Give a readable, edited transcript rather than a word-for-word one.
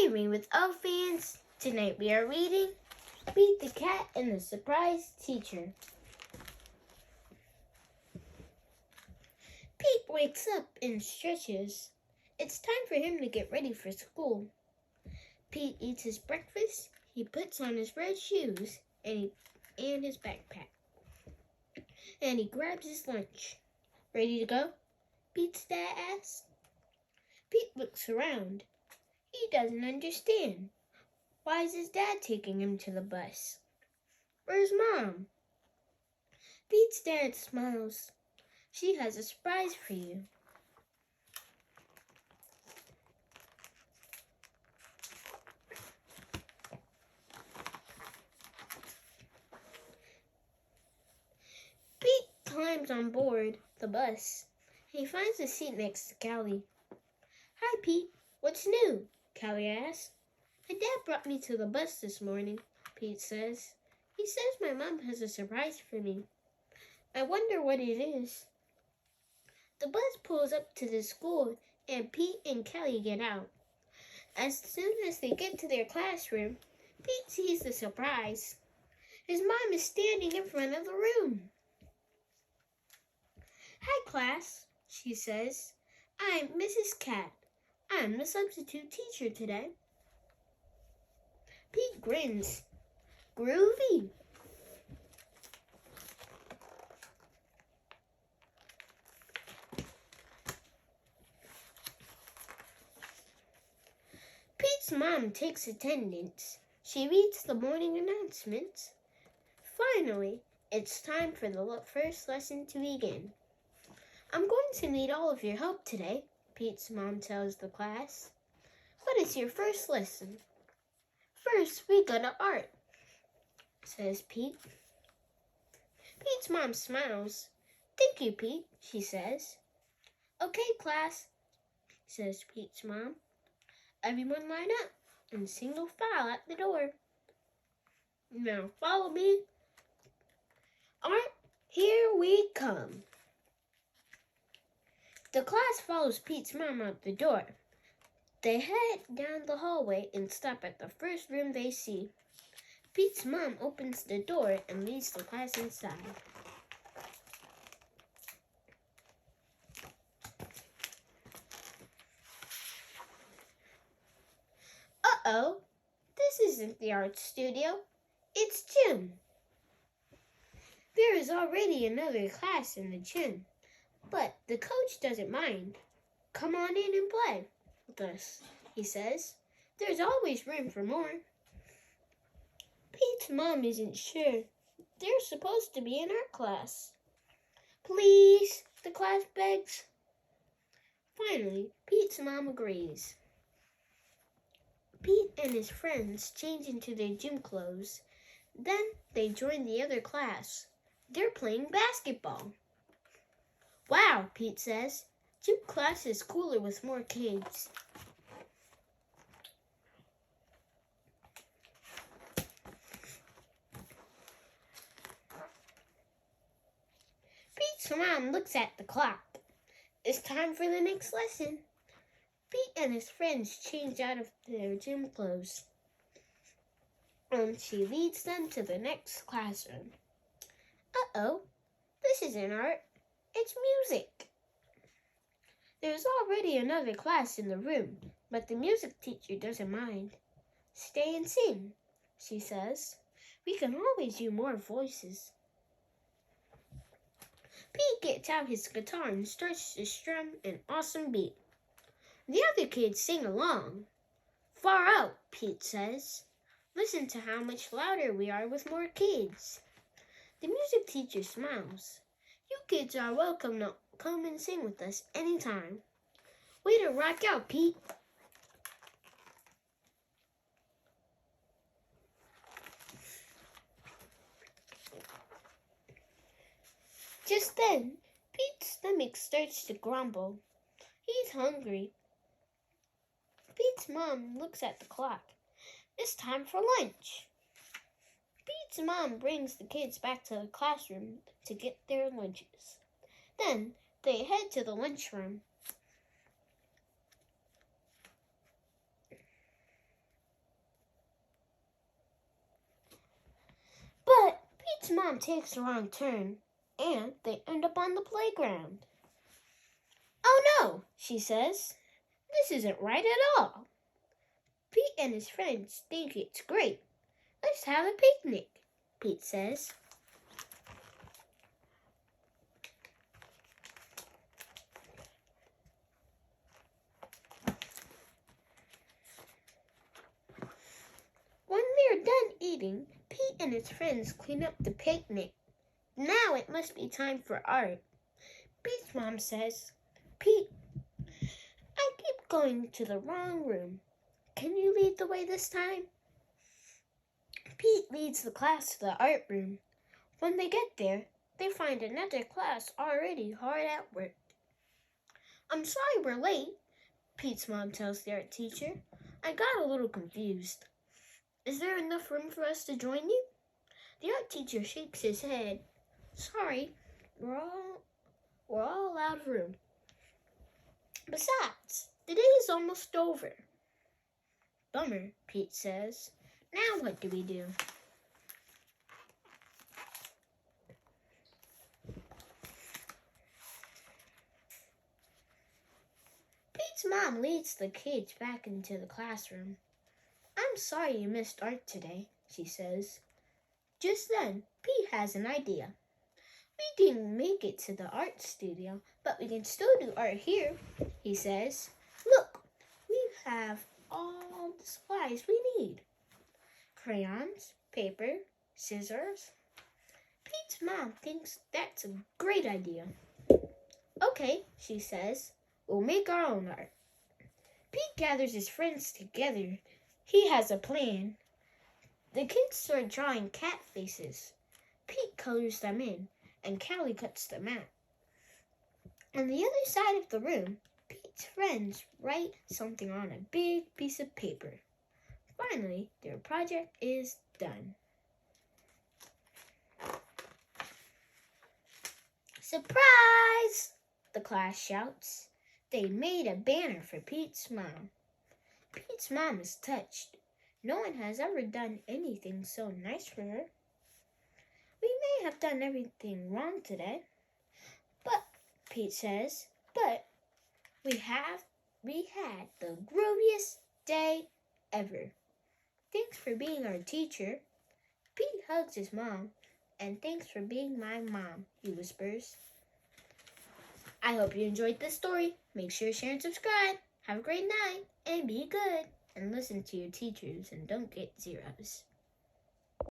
Read with O fans. Tonight we are reading Pete the Cat and the Surprise Teacher. Pete wakes up and stretches. It's time for him to get ready for school. Pete eats his breakfast, he puts on his red shoes and his backpack. And he grabs his lunch. Ready to go? Pete's dad asks. Pete looks around. He doesn't understand. Why is his dad taking him to the bus? Where's Mom? Pete's dad smiles. She has a surprise for you. Pete climbs on board the bus. He finds a seat next to Callie. Hi, Pete. What's new? Callie asks. My dad brought me to the bus this morning, Pete says. He says my mom has a surprise for me. I wonder what it is. The bus pulls up to the school and Pete and Callie get out. As soon as they get to their classroom, Pete sees the surprise. His mom is standing in front of the room. Hi, class, she says. I'm Mrs. Cat. I'm the substitute teacher today. Pete grins. Groovy. Pete's mom takes attendance. She reads the morning announcements. Finally, it's time for the first lesson to begin. I'm going to need all of your help today, Pete's mom tells the class. What is your first lesson? First, we go to art, says Pete. Pete's mom smiles. Thank you, Pete, she says. Okay, class, says Pete's mom. Everyone line up in single file at the door. Now follow me. Art, here we come. The class follows Pete's mom out the door. They head down the hallway and stop at the first room they see. Pete's mom opens the door and leads the class inside. Uh-oh, this isn't the art studio. It's gym. There is already another class in the gym, but the coach doesn't mind. Come on in and play with us, he says. There's always room for more. Pete's mom isn't sure. They're supposed to be in art class. Please, the class begs. Finally, Pete's mom agrees. Pete and his friends change into their gym clothes. Then they join the other class. They're playing basketball. Wow, Pete says. Gym class is cooler with more kids. Pete's mom looks at the clock. It's time for the next lesson. Pete and his friends change out of their gym clothes. And she leads them to the next classroom. Uh-oh, this isn't art. It's music. There's already another class in the room, but the music teacher doesn't mind. Stay and sing, she says. We can always use more voices. Pete gets out his guitar and starts to strum an awesome beat. The other kids sing along. Far out, Pete says. Listen to how much louder we are with more kids. The music teacher smiles. You kids are welcome to come and sing with us anytime. Way to rock out, Pete. Just then, Pete's stomach starts to grumble. He's hungry. Pete's mom looks at the clock. It's time for lunch. Pete's mom brings the kids back to the classroom to get their lunches. Then they head to the lunchroom. Pete's mom takes a wrong turn, and they end up on the playground. "Oh no," she says. "This isn't right at all." Pete and his friends think it's great. "Let's have a picnic," Pete says. When they're done eating, Pete and his friends clean up the picnic. Now it must be time for art. Pete's mom says, "Pete, I keep going to the wrong room. Can you lead the way this time?" Pete leads the class to the art room. When they get there, they find another class already hard at work. "I'm sorry we're late," Pete's mom tells the art teacher. "I got a little confused. Is there enough room for us to join you?" The art teacher shakes his head. "Sorry, we're all out of room. Besides, the day is almost over." "Bummer," Pete says. "Now what do we do?" Pete's mom leads the kids back into the classroom. "I'm sorry you missed art today," she says. Just then, Pete has an idea. "We didn't make it to the art studio, but we can still do art here," he says. "Look, we have all the supplies we need. Crayons, paper, scissors." Pete's mom thinks that's a great idea. "Okay," she says, "we'll make our own art." Pete gathers his friends together. He has a plan. The kids start drawing cat faces. Pete colors them in, and Callie cuts them out. On the other side of the room, Pete's friends write something on a big piece of paper. Finally, their project is done. "Surprise!" the class shouts. They made a banner for Pete's mom. Pete's mom is touched. No one has ever done anything so nice for her. "We may have done everything wrong today, but," Pete says, "but we had the grooviest day ever. Thanks for being our teacher." Pete hugs his mom. "And thanks for being my mom," he whispers. I hope you enjoyed this story. Make sure to share and subscribe. Have a great night and be good. And listen to your teachers and don't get zeros.